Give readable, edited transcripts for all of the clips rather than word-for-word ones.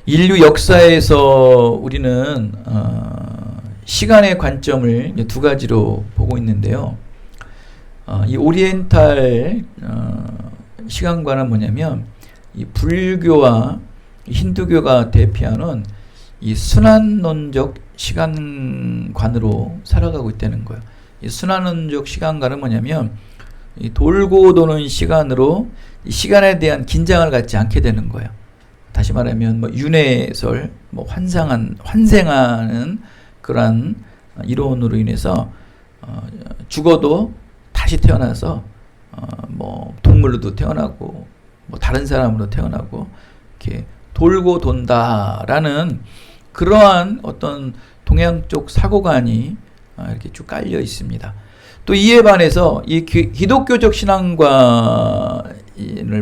인류 역사에서 우리는 시간의 관점을 두 가지로 보고 있는데요. 이 오리엔탈 시간관은 뭐냐면 이 불교와 힌두교가 대표하는 이 순환론적 시간관으로 살아가고 있다는 거예요. 이 순환론적 시간관은 뭐냐면 이 돌고 도는 시간으로 이 시간에 대한 긴장을 갖지 않게 되는 거예요. 다시 말하면 뭐 윤회설, 뭐 환생하는 그러한 이론으로 인해서 죽어도 다시 태어나서 뭐 동물로도 태어나고 뭐 다른 사람으로 태어나고 이렇게 돌고 돈다라는 그러한 어떤 동양 쪽 사고관이 이렇게 쭉 깔려 있습니다. 또 이에 반해서 이 기독교적 신앙관을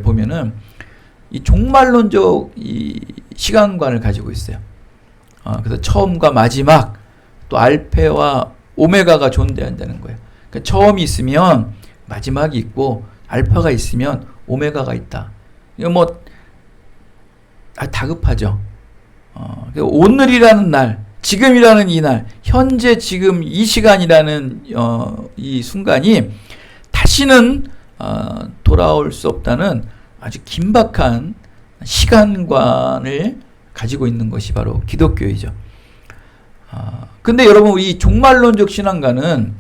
보면은 이 종말론적 이 시간관을 가지고 있어요. 그래서 처음과 마지막 또 알파와 오메가가 존재한다는 거예요. 그러니까 처음이 있으면 마지막이 있고 알파가 있으면 오메가가 있다. 이거 뭐 다급하죠. 오늘이라는 날, 지금이라는 이 날, 현재 지금 이 시간이라는 이 순간이 다시는 돌아올 수 없다는 아주 긴박한 시간관을 가지고 있는 것이 바로 기독교이죠. 근데 여러분 이 종말론적 시간관은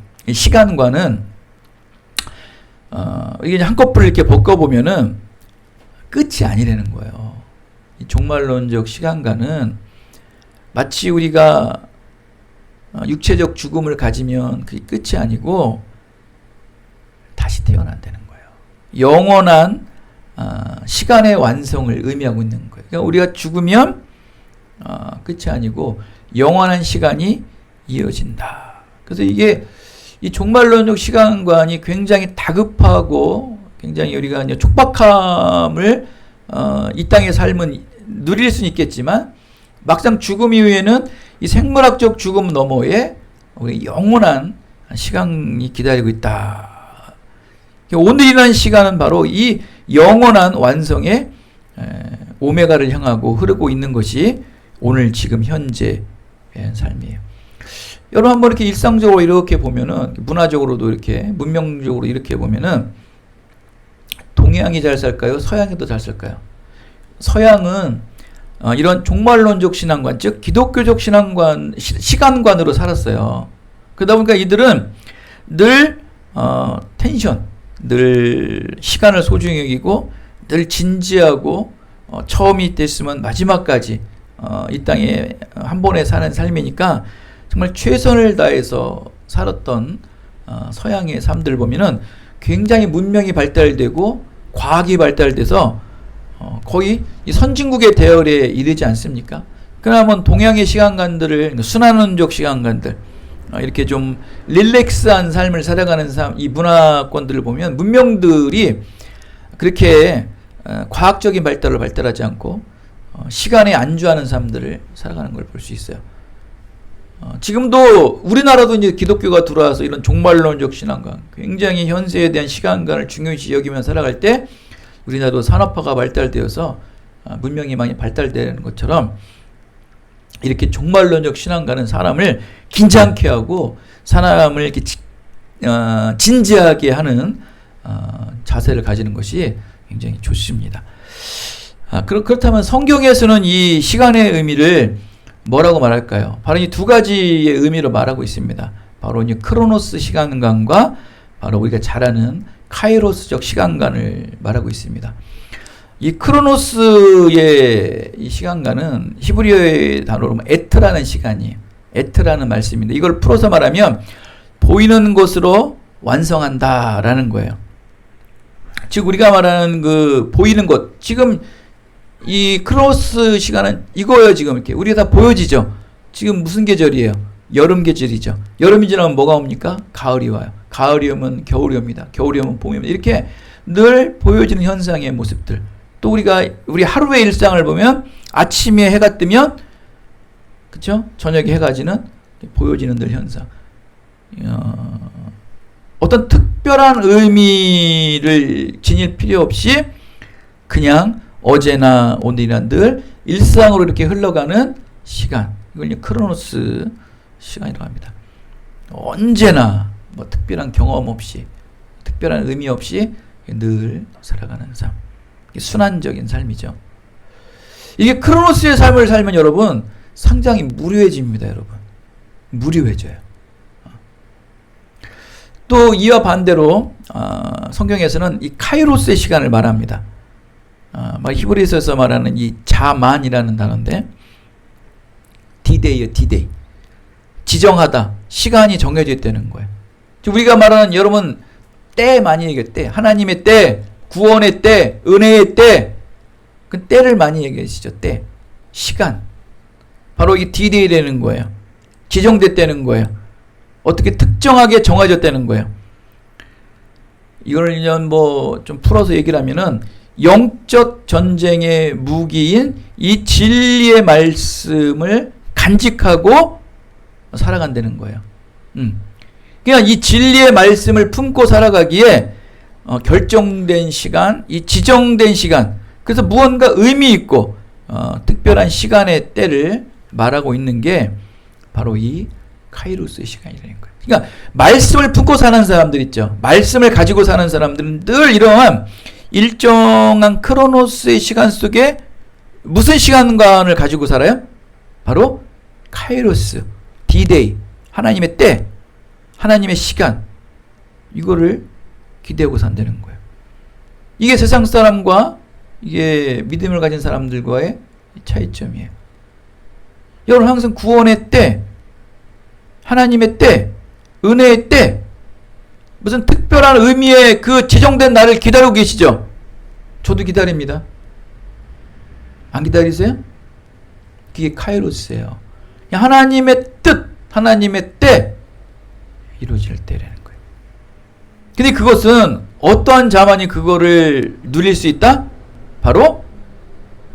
이게 한꺼풀 이렇게 벗겨보면은 끝이 아니라는 거예요. 이 종말론적 시간관은 마치 우리가 육체적 죽음을 가지면 그게 끝이 아니고 다시 태어난다는 거예요. 영원한 시간의 완성을 의미하고 있는 거예요. 그러니까 우리가 죽으면 끝이 아니고 영원한 시간이 이어진다. 그래서 이게 이 종말론적 시간관이 굉장히 다급하고 굉장히 우리가 이제 촉박함을 이 땅의 삶은 누릴 수는 있겠지만 막상 죽음 이후에는 이 생물학적 죽음 너머에 우리 영원한 시간이 기다리고 있다. 오늘이라는 시간은 바로 이 영원한 완성의 오메가를 향하고 흐르고 있는 것이 오늘 지금 현재의 삶이에요. 여러분 한번 이렇게 일상적으로 이렇게 보면은 문화적으로도 이렇게 문명적으로 이렇게 보면은 동양이 잘 살까요? 서양이 더 잘 살까요? 서양은 이런 종말론적 신앙관, 즉 기독교적 시간관으로 살았어요. 그러다 보니까 이들은 늘 텐션, 늘 시간을 소중히 여기고 늘 진지하고 처음이 됐으면 마지막까지 이 땅에 한 번에 사는 삶이니까 정말 최선을 다해서 살았던 서양의 삶들을 보면은 굉장히 문명이 발달되고 과학이 발달돼서 거의 이 선진국의 대열에 이르지 않습니까? 그러면 동양의 시간관들을 순환론적 시간관들 이렇게 좀 릴렉스한 삶을 살아가는 이 문화권들을 보면 문명들이 그렇게 과학적인 발달을 발달하지 않고 시간에 안주하는 삶들을 살아가는 걸 볼 수 있어요. 지금도 우리나라도 이제 기독교가 들어와서 이런 종말론적 신앙관, 굉장히 현세에 대한 시간관을 중요시 여기며 살아갈 때 우리나라도 산업화가 발달되어서 문명이 많이 발달되는 것처럼 이렇게 종말론적 신앙관은 사람을 긴장케 하고 사람을 이렇게 진지하게 하는 자세를 가지는 것이 굉장히 좋습니다. 그렇다면 성경에서는 이 시간의 의미를 뭐라고 말할까요? 바로 이 두 가지의 의미로 말하고 있습니다. 바로 이 크로노스 시간관과 바로 우리가 잘 아는 카이로스적 시간관을 말하고 있습니다. 이 크로노스의 이 시간관은 히브리어의 단어로 에트라는 시간이에요. 에트라는 말씀인데 이걸 풀어서 말하면 보이는 것으로 완성한다라는 거예요. 즉 우리가 말하는 그 보이는 것, 지금 이 크로스 시간은 이거예요. 지금 이렇게 우리가 다 보여지죠. 지금 무슨 계절이에요? 여름 계절이죠. 여름이 지나면 뭐가 옵니까? 가을이 와요. 가을이 오면 겨울이 옵니다. 겨울이 오면 봄이 옵니다. 이렇게 늘 보여지는 현상의 모습들. 또 우리 하루의 일상을 보면 아침에 해가 뜨면 그렇죠? 저녁에 해가 지는 보여지는 늘 현상. 어떤 특별한 의미를 지닐 필요 없이 그냥 어제나 오늘이나 늘 일상으로 이렇게 흘러가는 시간, 이걸 이제 크로노스 시간이라고 합니다. 언제나 뭐 특별한 경험 없이, 특별한 의미 없이 늘 살아가는 삶. 이게 순환적인 삶이죠. 이게 크로노스의 삶을 살면 여러분 상당히 무료해집니다. 여러분 무료해져요. 또 이와 반대로 성경에서는 이 카이로스의 시간을 말합니다. 히브리서에서 말하는 이 자만이라는 단어인데 디데이요, 디데이. 지정하다, 시간이 정해져 있다는 거예요. 우리가 말하는 여러분 때 많이 얘기할 때, 하나님의 때, 구원의 때, 은혜의 때, 그 때를 많이 얘기하시죠. 때, 시간. 바로 이 디데이라는 거예요. 지정됐다는 거예요. 어떻게 특정하게 정해졌다는 거예요. 이걸 그냥 뭐 좀 풀어서 얘기를 하면은 영적 전쟁의 무기인 이 진리의 말씀을 간직하고 살아간다는 거예요. 그냥 이 진리의 말씀을 품고 살아가기에 결정된 시간, 이 지정된 시간, 그래서 무언가 의미 있고 특별한 시간의 때를 말하고 있는 게 바로 이 카이로스의 시간이라는 거예요. 그러니까 말씀을 품고 사는 사람들 있죠. 말씀을 가지고 사는 사람들은 늘 이러한 일정한 크로노스의 시간 속에 무슨 시간관을 가지고 살아요? 바로 카이로스, 디데이, 하나님의 때, 하나님의 시간, 이거를 기대하고 산다는 거예요. 이게 세상 사람과 이게 믿음을 가진 사람들과의 차이점이에요. 여러분 항상 구원의 때, 하나님의 때, 은혜의 때, 무슨 특별한 의미의 그 지정된 날을 기다리고 계시죠? 저도 기다립니다. 안 기다리세요? 그게 카이로스예요. 하나님의 뜻, 하나님의 때 이루어질 때라는 거예요. 근데 그것은 어떠한 자만이 그거를 누릴 수 있다? 바로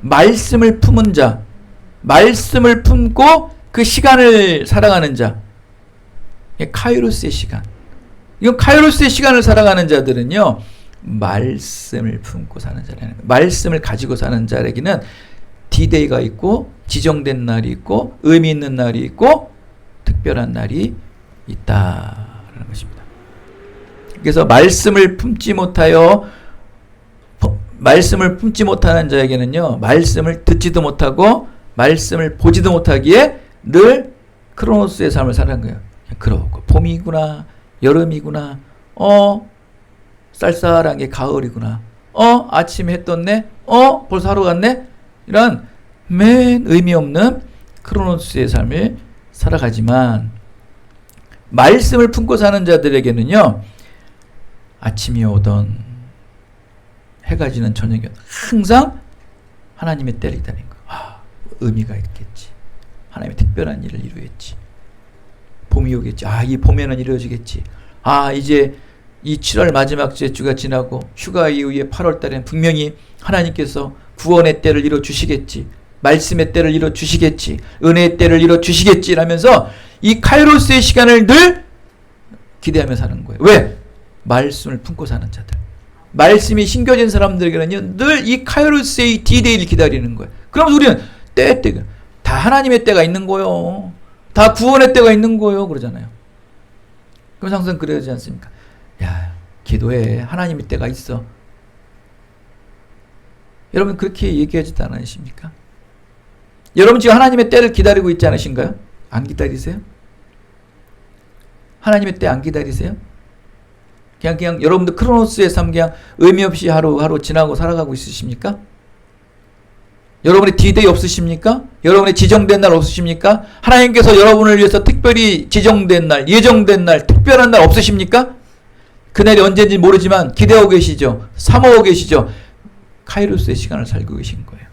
말씀을 품은 자, 말씀을 품고 그 시간을 살아가는 자, 카이로스의 시간. 이건 카이로스의 시간을 살아가는 자들은요, 말씀을 품고 사는 자라는 거예요. 말씀을 가지고 사는 자에게는 디데이가 있고 지정된 날이 있고 의미 있는 날이 있고 특별한 날이 있다라는 것입니다. 그래서 말씀을 품지 못하는 자에게는요, 말씀을 듣지도 못하고 말씀을 보지도 못하기에 늘 크로노스의 삶을 살아가는 거예요. 그러고 봄이구나, 여름이구나, 쌀쌀한 게 가을이구나, 아침에 해 떴네, 벌써 하루 갔네, 이런 맨 의미 없는 크로노스의 삶을 살아가지만 말씀을 품고 사는 자들에게는요, 아침이 오던 해가 지는 저녁이 오던 항상 하나님의 때를 기다리는 거예요. 의미가 있겠지. 하나님의 특별한 일을 이루겠지. 봄이 오겠지. 이 봄에는 이루어지겠지. 이제 이 7월 마지막 주가 지나고 휴가 이후에 8월 달에는 분명히 하나님께서 구원의 때를 이루어 주시겠지. 말씀의 때를 이루어 주시겠지. 은혜의 때를 이루어 주시겠지. 라면서 이 카이로스의 시간을 늘 기대하며 사는 거예요. 왜? 말씀을 품고 사는 자들. 말씀이 심겨진 사람들에게는요, 늘 이 카이로스의 디데이를 기다리는 거예요. 그럼 우리는 때가 다 하나님의 때가 있는 거예요. 다 구원의 때가 있는 거예요. 그러잖아요. 그럼 항상 그러지 않습니까? 야, 기도해. 하나님의 때가 있어. 여러분 그렇게 얘기하지도 않으십니까? 여러분 지금 하나님의 때를 기다리고 있지 않으신가요? 안 기다리세요? 하나님의 때 안 기다리세요? 그냥 여러분들 크로노스의 삶 그냥 의미 없이 하루하루 지나고 살아가고 있으십니까? 여러분의 디데이 없으십니까? 여러분의 지정된 날 없으십니까? 하나님께서 여러분을 위해서 특별히 지정된 날, 예정된 날, 특별한 날 없으십니까? 그날이 언제인지 모르지만 기대하고 계시죠? 사모하고 계시죠? 카이로스의 시간을 살고 계신 거예요.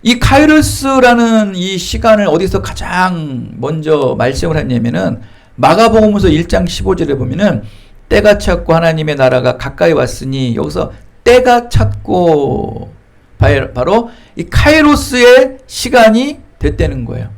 이 카이로스라는 이 시간을 어디서 가장 먼저 말씀을 했냐면은 마가복음서 1장 15절에 보면은 때가 찼고 하나님의 나라가 가까이 왔으니, 여기서 때가 찼고 바로 이 카이로스의 시간이 됐다는 거예요.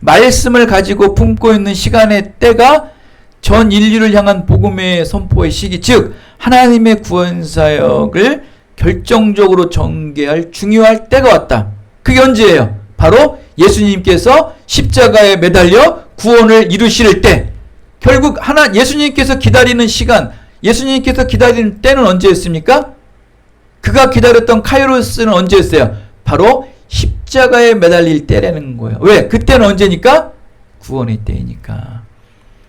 말씀을 가지고 품고 있는 시간의 때가 전 인류를 향한 복음의 선포의 시기, 즉 하나님의 구원사역을 결정적으로 전개할 중요할 때가 왔다. 그게 언제예요? 바로 예수님께서 십자가에 매달려 구원을 이루실 때, 결국 예수님께서 기다리는 시간, 예수님께서 기다리는 때는 언제였습니까? 그가 기다렸던 카이로스는 언제였어요? 바로 십자가에 매달릴 때라는 거예요. 왜? 그때는 언제니까? 구원의 때이니까.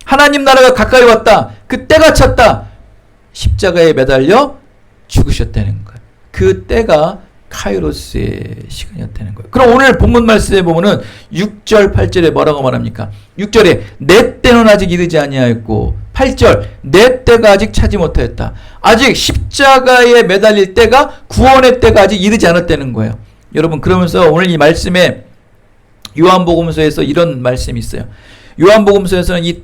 하나님 나라가 가까이 왔다. 그 때가 찼다. 십자가에 매달려 죽으셨다는 거예요. 그 때가 카이로스의 시간이었다는 거예요. 그럼 오늘 본문 말씀에 보면은 6절 8절에 뭐라고 말합니까? 6절에 내 때는 아직 이르지 아니하였고, 8절 내 때가 아직 차지 못하였다. 아직 십자가에 매달릴 때가, 구원의 때가 아직 이르지 않았다는 거예요. 여러분, 그러면서 오늘 이 말씀에 요한복음서에서 이런 말씀이 있어요. 요한복음서에서는 이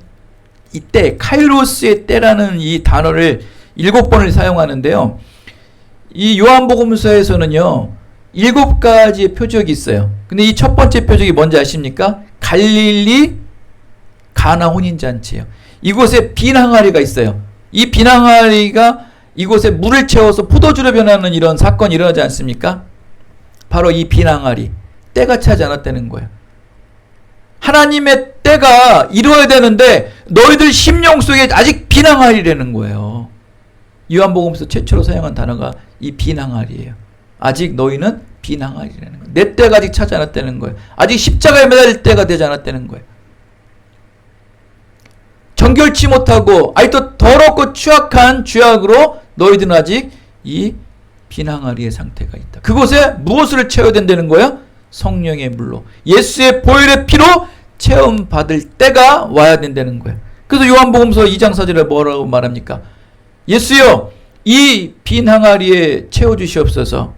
때, 카이로스의 때라는 이 단어를 7번을 사용하는데요. 이 요한복음서에서는요, 7가지의 표적이 있어요. 근데 이 첫 번째 표적이 뭔지 아십니까? 갈릴리 가나 혼인잔치예요. 이곳에 빈 항아리가 있어요. 이 빈 항아리가 이곳에 물을 채워서 포도주로 변하는 이런 사건이 일어나지 않습니까? 바로 이 빈 항아리, 때가 차지 않았다는 거예요. 하나님의 때가 이루어야 되는데 너희들 심령 속에 아직 빈 항아리라는 거예요. 요한복음서 최초로 사용한 단어가 이 빈 항아리예요. 아직 너희는 빈 항아리라는 거예요. 내 때가 아직 차지 않았다는 거예요. 아직 십자가에 매달릴 때가 되지 않았다는 거예요. 정결치 못하고 아직도 더럽고 추악한 죄악으로 너희들은 아직 이 빈 항아리의 상태가 있다. 그곳에 무엇을 채워야 된다는 거예요? 성령의 물로, 예수의 보혈의 피로 체험받을 때가 와야 된다는 거예요. 그래서 요한복음서 2장 4절에 뭐라고 말합니까? 예수여, 이 빈 항아리에 채워주시옵소서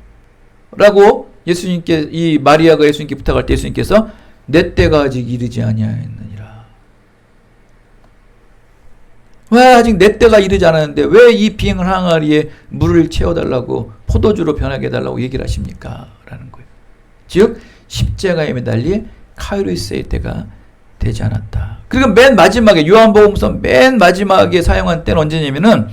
라고 예수님께, 이 마리아가 예수님께 부탁할 때 예수님께서 내 때가 아직 이르지 아니하였느니라. 왜 아직 내 때가 이르지 않았는데 왜 이 빈 항아리에 물을 채워달라고, 포도주로 변하게 해달라고 얘기를 하십니까? 라는 거예요. 즉 십자가에 매달릴 카이로스의 때가 되지 않았다. 그리고 맨 마지막에, 요한복음서 맨 마지막에 사용한 때는 언제냐면은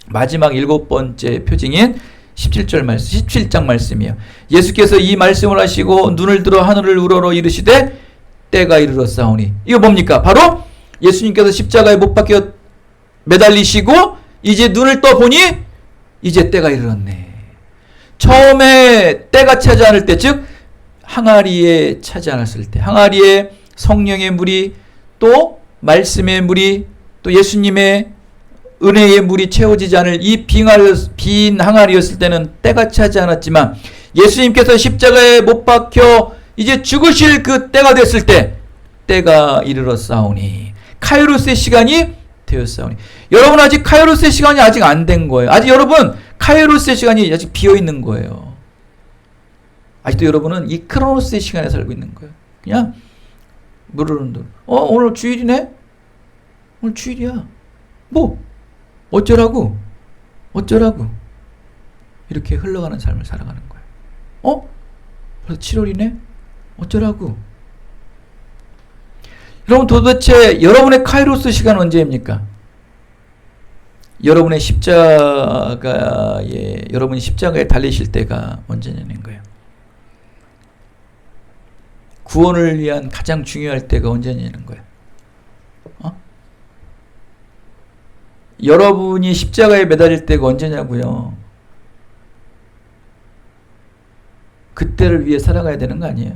마지막 7번째 표징인 17절 말씀, 17장 말씀이에요. 예수께서 이 말씀을 하시고 눈을 들어 하늘을 우러러 이르시되 때가 이르렀사오니. 이거 뭡니까? 바로 예수님께서 십자가에 못 박혀 매달리시고 이제 눈을 떠 보니 이제 때가 이르렀네. 처음에 때가 차지 않을 때, 즉 항아리에 차지 않았을 때, 항아리에 성령의 물이, 또 말씀의 물이, 또 예수님의 은혜의 물이 채워지지 않을 이 빈 항아리였을 때는 때가 차지 않았지만, 예수님께서 십자가에 못 박혀 이제 죽으실 그 때가 됐을 때 때가 이르렀사오니, 카이로스의 시간이 되었사오니. 여러분, 아직 카이로스의 시간이 아직 안 된 거예요. 아직 여러분 카이로스의 시간이 아직 비어있는 거예요. 아직도 여러분은 이 크로노스의 시간에 살고 있는 거예요. 그냥 모르는 대로, 오늘 주일이네? 오늘 주일이야. 뭐 어쩌라고 이렇게 흘러가는 삶을 살아가는 거예요. 벌써 7월이네? 어쩌라고. 여러분, 도대체 여러분의 카이로스 시간은 언제입니까? 여러분이 십자가에 달리실 때가 언제냐는 거예요. 구원을 위한 가장 중요할 때가 언제냐는 거예요. 여러분이 십자가에 매달릴 때가 언제냐고요. 그때를 위해 살아가야 되는 거 아니에요?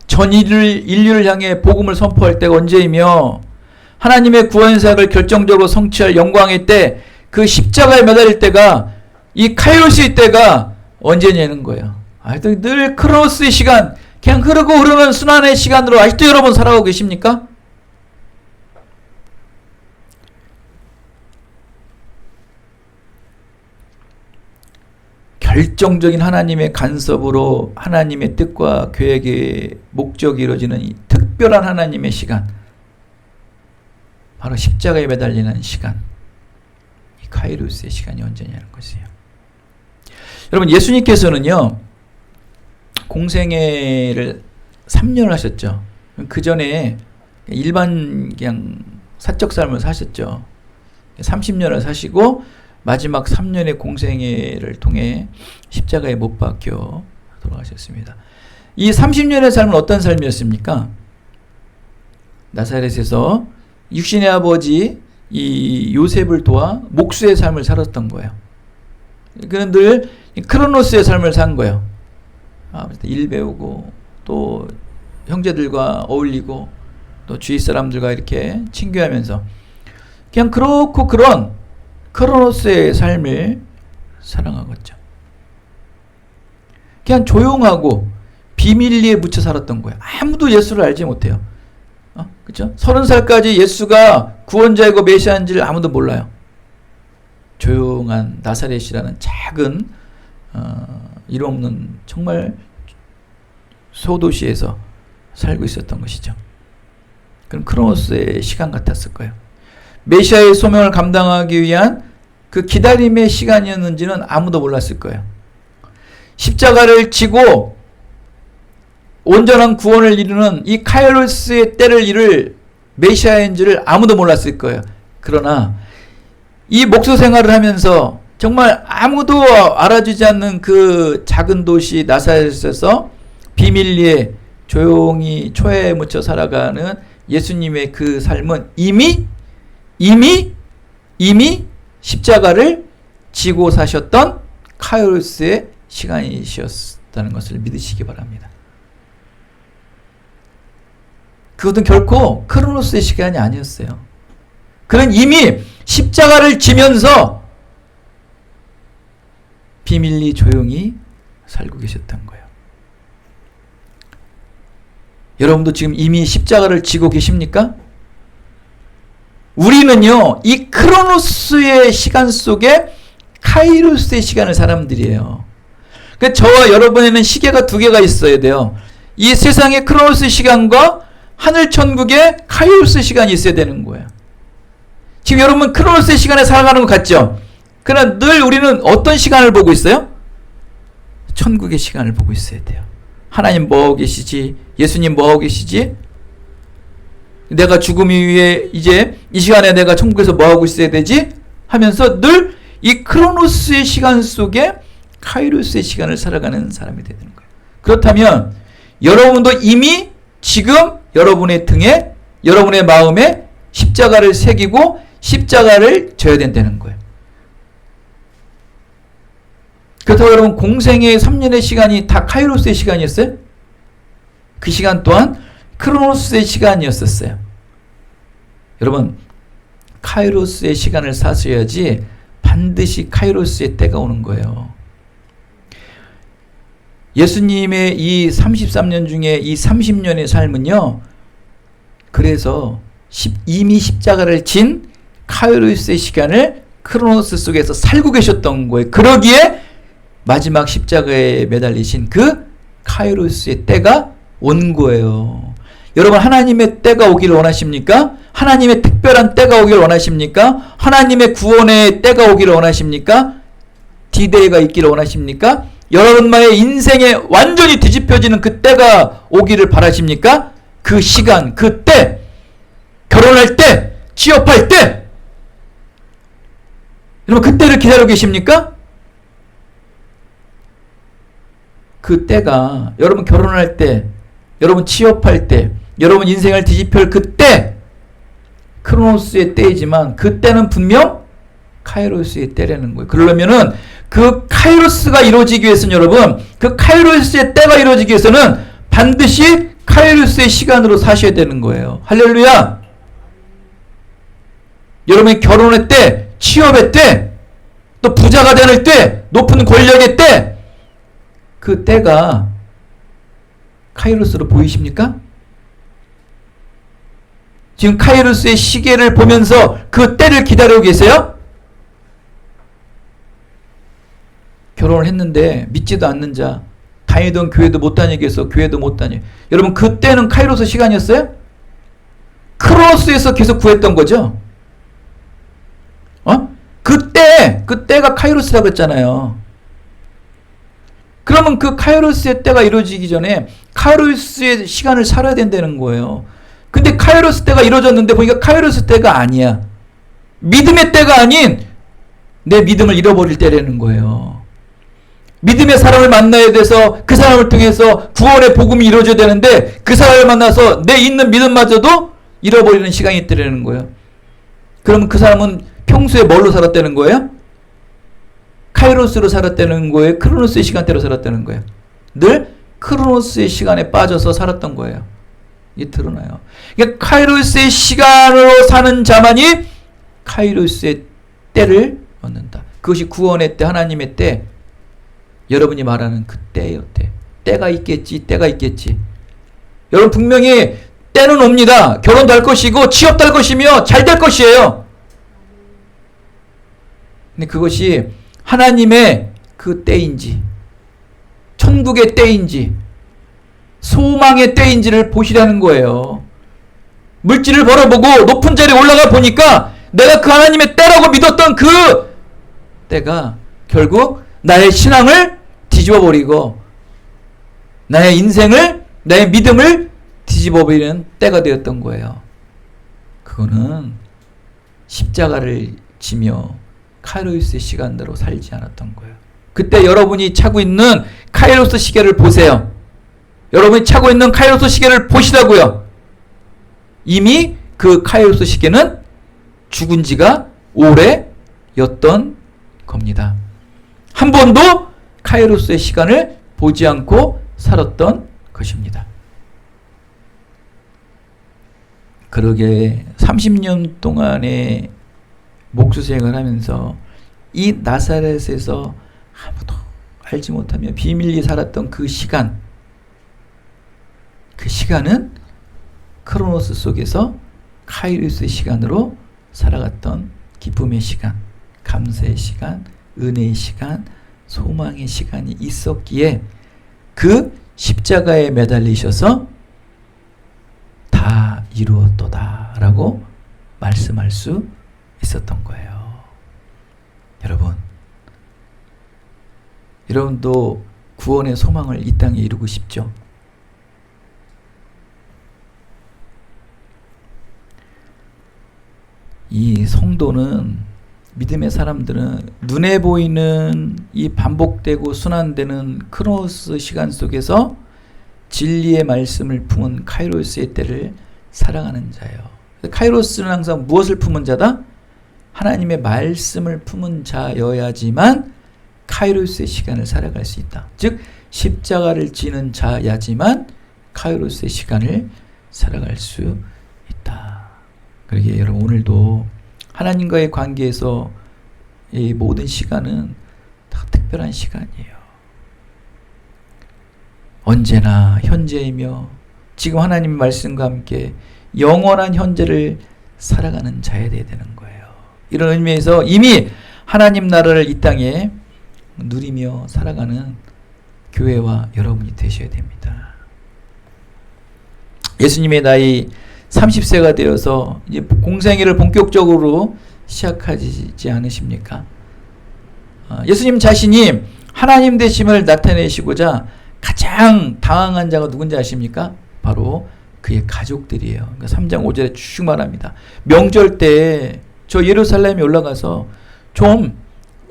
전 인류를 향해 복음을 선포할 때가 언제이며, 하나님의 구원 사역을 결정적으로 성취할 영광의 때, 그 십자가에 매달릴 때가, 이 카이로스의 때가 언제냐는 거예요. 아직도 늘 크로노스의 시간, 그냥 흐르고 흐르는 순환의 시간으로 아직도 여러분 살아가고 계십니까? 결정적인 하나님의 간섭으로 하나님의 뜻과 계획의 목적이 이루어지는 이 특별한 하나님의 시간, 바로 십자가에 매달리는 시간, 이 카이로스의 시간이 언제냐는 것이에요. 여러분, 예수님께서는요, 공생애를 3년을 하셨죠. 그 전에 일반 그냥 사적 삶을 사셨죠. 30년을 사시고 마지막 3년의 공생애를 통해 십자가에 못 박혀 돌아가셨습니다. 이 30년의 삶은 어떤 삶이었습니까? 나사렛에서 육신의 아버지 이 요셉을 도와 목수의 삶을 살았던 거예요. 그는 늘 크로노스의 삶을 산 거예요. 일 배우고 또 형제들과 어울리고 또 주위 사람들과 이렇게 친교하면서 그냥 그렇고 그런 크로노스의 삶을 살아가겠죠. 그냥 조용하고 비밀리에 묻혀 살았던 거예요. 아무도 예수를 알지 못해요. 그렇죠? 30살까지 예수가 구원자이고 메시아인지를 아무도 몰라요. 조용한 나사렛이라는 작은 이름 없는 정말 소도시에서 살고 있었던 것이죠. 그럼 크로노스의 시간 같았을 거예요. 메시아의 소명을 감당하기 위한 그 기다림의 시간이었는지는 아무도 몰랐을 거예요. 십자가를 지고 온전한 구원을 이루는 이 카이로스의 때를 이룰 메시아인지를 아무도 몰랐을 거예요. 그러나 이 목수 생활을 하면서 정말 아무도 알아주지 않는 그 작은 도시 나사렛에서 비밀리에 조용히 초해에 묻혀 살아가는 예수님의 그 삶은 이미 십자가를 지고 사셨던 카이로스의 시간이셨다는 것을 믿으시기 바랍니다. 그것은 결코 크로노스의 시간이 아니었어요. 그는 이미 십자가를 지면서 비밀리 조용히 살고 계셨던 거예요. 여러분도 지금 이미 십자가를 지고 계십니까? 우리는요, 이 크로노스의 시간 속에 카이로스의 시간을 사람들이에요. 그러니까 저와 여러분에는 시계가 두 개가 있어야 돼요. 이 세상의 크로노스 시간과 하늘 천국의 카이로스 시간이 있어야 되는 거예요. 지금 여러분 크로노스의 시간에 살아가는 것 같죠? 그러나 늘 우리는 어떤 시간을 보고 있어요? 천국의 시간을 보고 있어야 돼요. 하나님 뭐하고 계시지? 예수님 뭐하고 계시지? 내가 죽음 이후에 이제 이 시간에 내가 천국에서 뭐하고 있어야 되지? 하면서 늘 이 크로노스의 시간 속에 카이로스의 시간을 살아가는 사람이 되는 거예요. 그렇다면 여러분도 이미 지금 여러분의 등에 여러분의 마음에 십자가를 새기고 십자가를 져야 된다는 거예요. 그렇다고 여러분 공생의 3년의 시간이 다 카이로스의 시간이었어요? 그 시간 또한 크로노스의 시간이었었어요. 여러분 카이로스의 시간을 사셔야지 반드시 카이로스의 때가 오는 거예요. 예수님의 이 33년 중에 이 30년의 삶은요, 그래서 이미 십자가를 진 카이로스의 시간을 크로노스 속에서 살고 계셨던 거예요. 그러기에 마지막 십자가에 매달리신 그 카이로스의 때가 온 거예요. 여러분 하나님의 때가 오기를 원하십니까? 하나님의 특별한 때가 오기를 원하십니까? 하나님의 구원의 때가 오기를 원하십니까? 디데이가 있기를 원하십니까? 여러분만의 인생에 완전히 뒤집혀지는 그 때가 오기를 바라십니까? 그 시간, 그 때, 결혼할 때, 취업할 때, 여러분 그 때를 기다리고 계십니까? 그 때가 여러분 결혼할 때, 여러분 취업할 때, 여러분 인생을 뒤집힐 그때 크로노스의 때이지만 그 때는 분명 카이로스의 때라는 거예요. 그러려면은 그 카이로스가 이루어지기 위해서는 여러분 그 카이로스의 때가 이루어지기 위해서는 반드시 카이로스의 시간으로 사셔야 되는 거예요. 할렐루야. 여러분이 결혼의 때, 취업의 때, 또 부자가 되는 때, 높은 권력의 때, 그 때가 카이로스로 보이십니까? 지금 카이로스의 시계를 보면서 그 때를 기다리고 계세요? 결혼을 했는데 믿지도 않는 자, 다니던 교회도 못 다니게 해서 교회도 못 다녀. 여러분 그 때는 카이로스 시간이었어요? 크로노스에서 계속 구했던 거죠? 그때가 카이로스라고 했잖아요. 그러면 그 카이로스의 때가 이루어지기 전에 카이로스의 시간을 살아야 된다는 거예요. 근데 카이로스 때가 이루어졌는데 보니까 카이로스 때가 아니야. 믿음의 때가 아닌 내 믿음을 잃어버릴 때라는 거예요. 믿음의 사람을 만나야 돼서 그 사람을 통해서 구원의 복음이 이루어져야 되는데 그 사람을 만나서 내 있는 믿음마저도 잃어버리는 시간이 있다는 거예요. 그러면 그 사람은 평소에 뭘로 살았다는 거예요? 카이로스로 살았다는 거예요? 크로노스의 시간대로 살았다는 거예요? 늘 크로노스의 시간에 빠져서 살았던 거예요. 이게 드러나요. 그러니까 카이로스의 시간으로 사는 자만이 카이로스의 때를 얻는다. 그것이 구원의 때, 하나님의 때, 여러분이 말하는 그 때예요. 때가 있겠지, 때가 있겠지. 여러분 분명히 때는 옵니다. 결혼도 할 것이고 취업도 할 것이며 잘 될 것이에요. 근데 그것이 하나님의 그 때인지 천국의 때인지 소망의 때인지를 보시라는 거예요. 물질을 벌어보고 높은 자리에 올라가 보니까 내가 그 하나님의 때라고 믿었던 그 때가 결국 나의 신앙을 뒤집어버리고 나의 인생을, 나의 믿음을 뒤집어버리는 때가 되었던 거예요. 그거는 십자가를 지며 카이로스의 시간대로 살지 않았던 거예요. 그때 여러분이 차고 있는 카이로스 시계를 보세요. 여러분이 차고 있는 카이로스 시계를 보시라고요. 이미 그 카이로스 시계는 죽은 지가 오래였던 겁니다. 한 번도 카이로스의 시간을 보지 않고 살았던 것입니다. 그러게 30년 동안의 목수생활을 하면서 이 나사렛에서 아무도 알지 못하며 비밀리 살았던 그 시간, 그 시간은 크로노스 속에서 카이로스의 시간으로 살아갔던 기쁨의 시간, 감사의 시간, 은혜의 시간, 소망의 시간이 있었기에 그 십자가에 매달리셔서 다 이루었도다 라고 말씀할 수 있었던 거예요. 여러분도 구원의 소망을 이 땅에 이루고 싶죠? 이 성도는, 믿음의 사람들은 눈에 보이는 이 반복되고 순환되는 크로노스 시간 속에서 진리의 말씀을 품은 카이로스의 때를 살아가는 자예요. 카이로스는 항상 무엇을 품은 자다? 하나님의 말씀을 품은 자여야지만 카이로스의 시간을 살아갈 수 있다. 즉 십자가를 지는 자야지만 카이로스의 시간을 살아갈 수 있다. 그러기에 여러분 오늘도 하나님과의 관계에서 이 모든 시간은 다 특별한 시간이에요. 언제나 현재이며 지금 하나님의 말씀과 함께 영원한 현재를 살아가는 자야 되는 거예요. 이런 의미에서 이미 하나님 나라를 이 땅에 누리며 살아가는 교회와 여러분이 되셔야 됩니다. 예수님의 나이 30세가 되어서 이제 공생애를 본격적으로 시작하지 않으십니까? 예수님 자신이 하나님 되심을 나타내시고자 가장 당황한 자가 누군지 아십니까? 바로 그의 가족들이에요. 그러니까 3장 5절에 쭉 말합니다. 명절 때 저 예루살렘에 올라가서 좀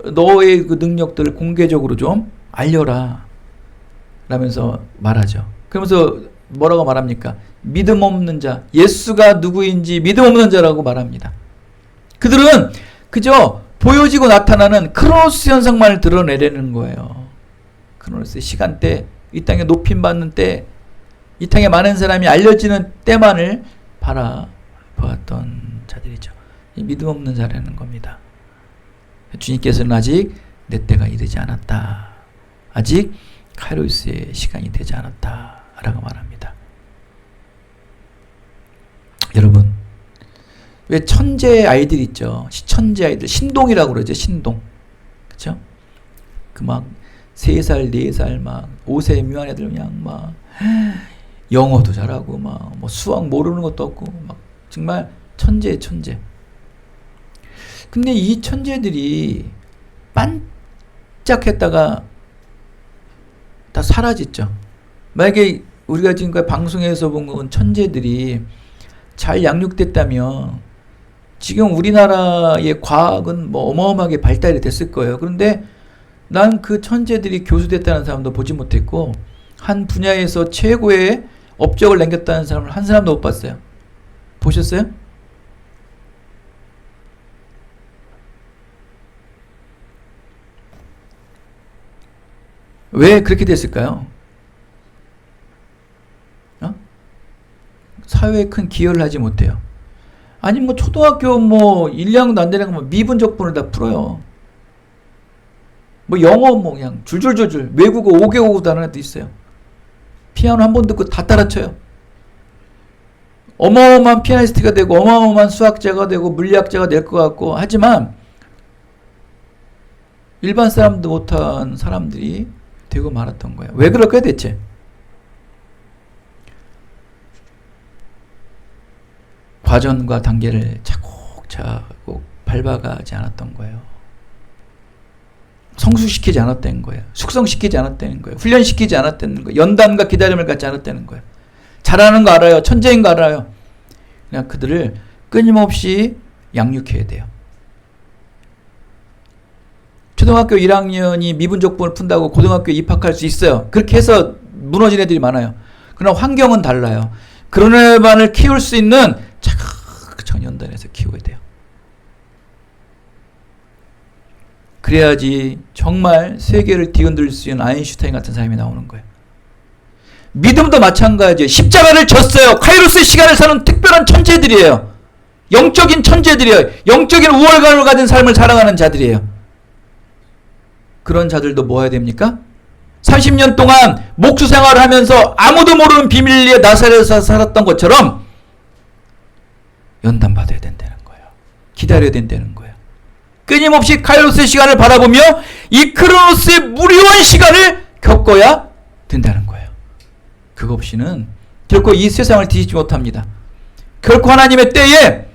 너의 그 능력들을 공개적으로 좀 알려라 라면서 말하죠. 그러면서 뭐라고 말합니까? 믿음 없는 자, 예수가 누구인지 믿음 없는 자라고 말합니다. 그들은 그저 보여지고 나타나는 크로노스 현상만을 드러내려는 거예요. 크로노스의 시간대, 이 땅에 높임받는 때, 이 땅에 많은 사람이 알려지는 때만을 바라보았던 자들이죠. 믿음 없는 자라는 겁니다. 주님께서는 아직 내 때가 이르지 않았다. 아직 카이로스의 시간이 되지 않았다. 라고 말합니다. 여러분, 왜 천재 아이들 있죠? 천재 아이들, 신동이라고 그러죠. 신동. 그쵸? 그 막 3살, 4살, 막 5세 미만 애들 그냥 막 영어도 잘하고 막 뭐 수학 모르는 것도 없고 막 정말 천재의 천재. 근데 이 천재들이 반짝했다가 다 사라졌죠. 만약에 우리가 지금까지 방송에서 본 건 천재들이 잘 양육됐다면 지금 우리나라의 과학은 뭐 어마어마하게 발달이 됐을 거예요. 그런데 난 그 천재들이 교수됐다는 사람도 보지 못했고 한 분야에서 최고의 업적을 남겼다는 사람을 한 사람도 못 봤어요. 보셨어요? 왜 그렇게 됐을까요? 사회에 큰 기여를 하지 못해요. 아니 뭐 초등학교 뭐 1, 2학년도 안 되는 거 미분적분을 다 풀어요. 뭐 영어 뭐 그냥 줄줄줄줄 외국어 5개국어도 하는 애도 있어요. 피아노 한 번 듣고 다 따라쳐요. 어마어마한 피아니스트가 되고 어마어마한 수학자가 되고 물리학자가 될 것 같고 하지만 일반 사람도 못한 사람들이 되고 말았던 거예요. 왜 그럴까요 대체? 과정과 단계를 차곡차곡 밟아가지 않았던 거예요. 성숙시키지 않았다는 거예요. 숙성시키지 않았다는 거예요. 훈련시키지 않았다는 거예요. 연단과 기다림을 갖지 않았다는 거예요. 잘하는 거 알아요. 천재인 거 알아요. 그냥 그들을 끊임없이 양육해야 돼요. 초등학교 1학년이 미분적분을 푼다고 고등학교에 입학할 수 있어요. 그렇게 해서 무너진 애들이 많아요. 그러나 환경은 달라요. 그런 애만을 키울 수 있는 차근차근 연단해서 키워야 돼요. 그래야지 정말 세계를 뒤흔들 수 있는 아인슈타인 같은 사람이 나오는 거예요. 믿음도 마찬가지예요. 십자가를 졌어요. 카이로스의 시간을 사는 특별한 천재들이에요. 영적인 천재들이에요. 영적인 우월감을 가진 삶을 살아가는 자들이에요. 그런 자들도 모아야 됩니까? 30년 동안 목수 생활을 하면서 아무도 모르는 비밀리에 나사렛에서 살았던 것처럼 연단받아야 된다는 거예요. 기다려야 된다는 거예요. 끊임없이 카이로스의 시간을 바라보며 이 크로노스의 무료한 시간을 겪어야 된다는 거예요. 그거 없이는 결코 이 세상을 뒤집지 못합니다. 결코 하나님의 때에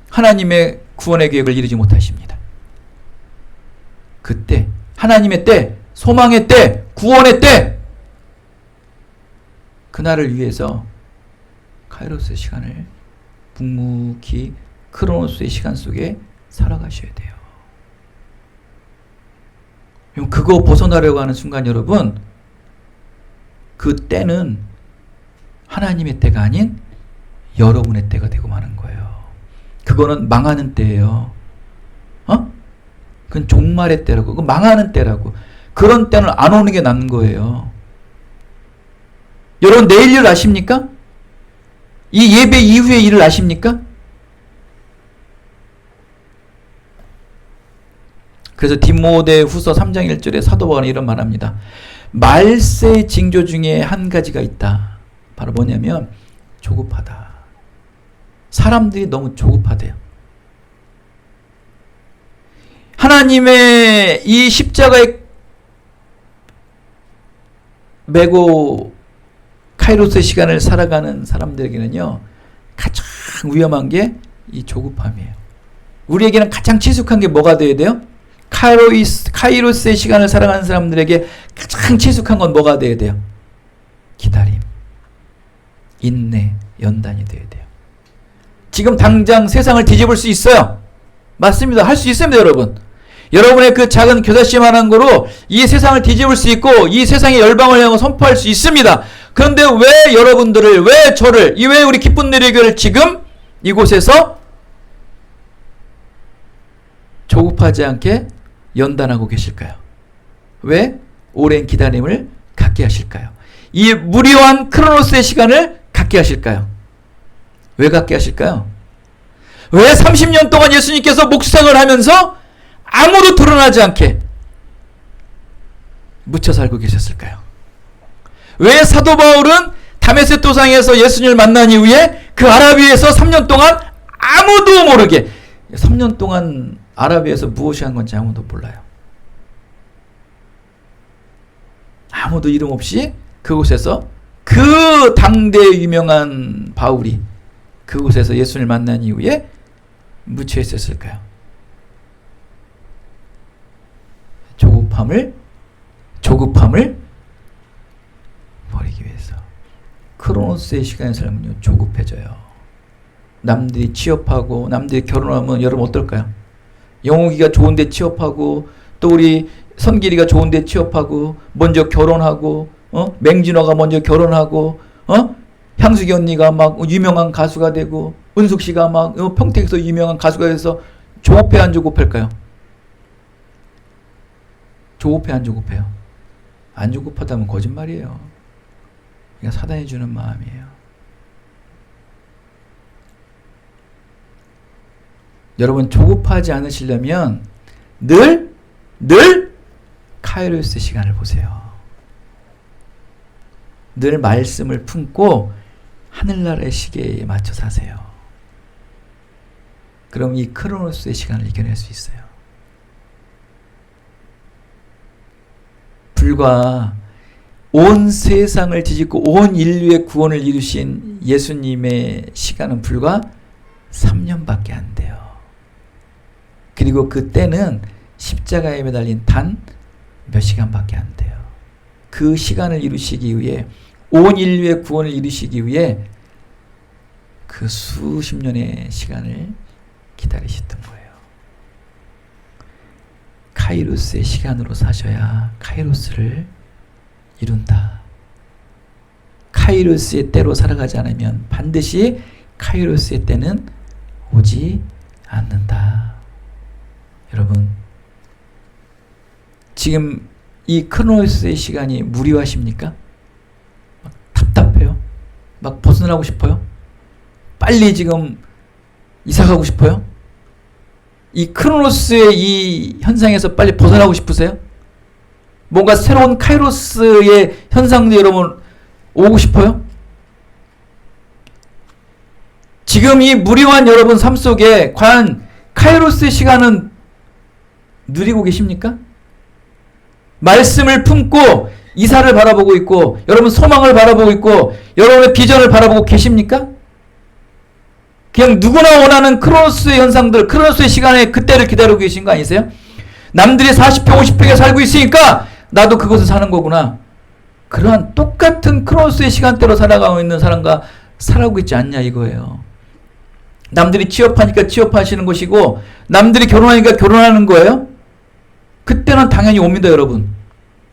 하나님의 구원의 계획을 이루지 못하십니다. 그때 하나님의 때, 소망의 때, 구원의 때 그날을 위해서 카이로스의 시간을 묵묵히 크로노스의 시간 속에 살아가셔야 돼요. 그거 벗어나려고 하는 순간 여러분 그 때는 하나님의 때가 아닌 여러분의 때가 되고 마는 거예요. 그거는 망하는 때예요. 그건 종말의 때라고. 그건 망하는 때라고. 그런 때는 안 오는 게 낫는 거예요. 여러분 내일 일 아십니까? 이 예배 이후의 일을 아십니까? 그래서 디모데 후서 3장 1절에 사도 바울은 이런 말합니다. 말세의 징조 중에 한 가지가 있다. 바로 뭐냐면 조급하다. 사람들이 너무 조급하대요. 하나님의 이 십자가에 메고 카이로스의 시간을 살아가는 사람들에게는요 가장 위험한 게 이 조급함이에요. 우리에게는 가장 친숙한 게 뭐가 돼야 돼요? 카이로스의 시간을 살아가는 사람들에게 가장 친숙한 건 뭐가 돼야 돼요? 기다림, 인내, 연단이 돼야 돼요. 지금 당장 세상을 뒤집을 수 있어요. 맞습니다. 할 수 있습니다, 여러분. 여러분의 그 작은 겨자씨만한 거로 이 세상을 뒤집을 수 있고 이 세상의 열방을 향해 선포할 수 있습니다. 그런데 왜 여러분들을, 왜 저를, 왜 우리 기쁜 내리교를 지금 이곳에서 조급하지 않게 연단하고 계실까요? 왜 오랜 기다림을 갖게 하실까요? 이 무료한 크로노스의 시간을 갖게 하실까요? 왜 갖게 하실까요? 왜 30년 동안 예수님께서 목수생을 하면서 아무도 드러나지 않게 묻혀 살고 계셨을까요? 왜 사도 바울은 다메섹 도상에서 예수님을 만난 이후에 그 아라비에서 3년 동안 아무도 모르게 3년 동안 아라비에서 무엇이 한 건지 아무도 몰라요. 아무도 이름 없이 그곳에서 그 당대 유명한 바울이 그곳에서 예수님을 만난 이후에 묻혀 있었을까요? 조급함을 버리기 위해서. 크로노스의 시간의 삶은요 조급해져요. 남들이 취업하고 남들이 결혼하면 여러분 어떨까요? 영욱이가 좋은데 취업하고 또 우리 선길이가 좋은데 취업하고 먼저 결혼하고 맹진호가 먼저 결혼하고 향수기 언니가 막 유명한 가수가 되고 은숙 씨가 막 평택에서 유명한 가수가 돼서 조급해 안 조급할까요? 조급해 안 조급해요? 안 조급하다면 거짓말이에요. 그냥 사단이 주는 마음이에요. 여러분 조급하지 않으시려면 늘 카이로스 시간을 보세요. 늘 말씀을 품고 하늘나라의 시계에 맞춰 사세요. 그럼 이 크로노스의 시간을 이겨낼 수 있어요. 불과 온 세상을 뒤집고 온 인류의 구원을 이루신 예수님의 시간은 불과 3년밖에 안 돼요. 그리고 그때는 십자가에 매달린 단 몇 시간밖에 안 돼요. 그 시간을 이루시기 위해 온 인류의 구원을 이루시기 위해 그 수십 년의 시간을 기다리셨던 거예요. 카이로스의 시간으로 사셔야 카이로스를 이룬다. 카이로스의 때로 살아가지 않으면 반드시 카이로스의 때는 오지 않는다. 여러분, 지금 이 크로노스의 시간이 무료하십니까? 막 답답해요? 막 벗어나고 싶어요? 빨리 지금 이사가고 싶어요? 이 크로노스의 이 현상에서 빨리 벗어나고 싶으세요? 뭔가 새로운 카이로스의 현상도 여러분 오고 싶어요? 지금 이 무료한 여러분 삶 속에 과연 카이로스의 시간은 누리고 계십니까? 말씀을 품고 이사를 바라보고 있고 여러분 소망을 바라보고 있고 여러분의 비전을 바라보고 계십니까? 그냥 누구나 원하는 크로노스의 현상들, 크로노스의 시간에 그때를 기다리고 계신 거 아니세요? 남들이 40평, 50평에 살고 있으니까 나도 그곳에 사는 거구나. 그러한 똑같은 크로노스의 시간대로 살아가고 있는 사람과 살아가고 있지 않냐 이거예요. 남들이 취업하니까 취업하시는 것이고 남들이 결혼하니까 결혼하는 거예요. 그때는 당연히 옵니다, 여러분.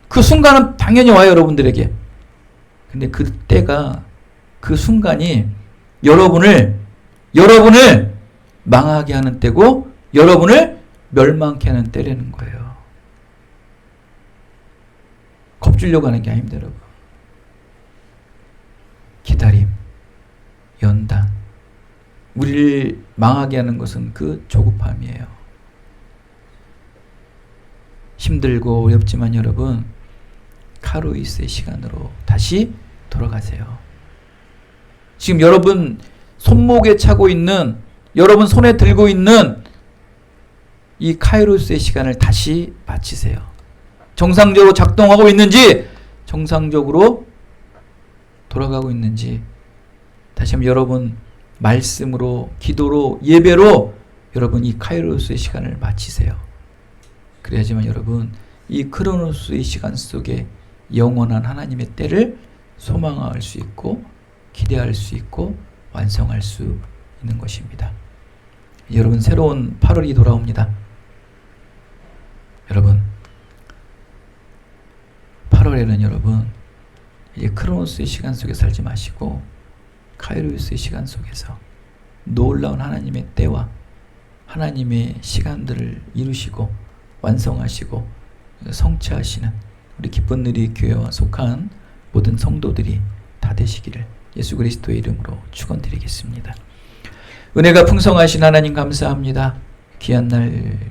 그 순간은 당연히 와요, 여러분들에게. 근데 그때가, 그 순간이 여러분을 망하게 하는 때고 여러분을 멸망케 하는 때라는 거예요. 겁주려고 하는 게 아닙니다, 여러분. 기다림, 연단. 우리를 망하게 하는 것은 그 조급함이에요. 힘들고 어렵지만 여러분 카로이스의 시간으로 다시 돌아가세요. 지금 여러분 손목에 차고 있는 여러분 손에 들고 있는 이 카이로스의 시간을 다시 마치세요. 정상적으로 작동하고 있는지 정상적으로 돌아가고 있는지 다시 한번 여러분 말씀으로 기도로 예배로 여러분 이 카이로스의 시간을 마치세요. 그래야지만 여러분 이 크로노스의 시간 속에 영원한 하나님의 때를 소망할 수 있고 기대할 수 있고 완성할 수 있는 것입니다. 여러분 새로운 8월이 돌아옵니다. 여러분 8월에는 여러분 이제 크로노스의 시간 속에 살지 마시고 카이로스의 시간 속에서 놀라운 하나님의 때와 하나님의 시간들을 이루시고 완성하시고 성취하시는 우리 기쁜 누리 교회와 속한 모든 성도들이 다 되시기를 예수 그리스도의 이름으로 축원드리겠습니다. 은혜가 풍성하신 하나님 감사합니다. 귀한 날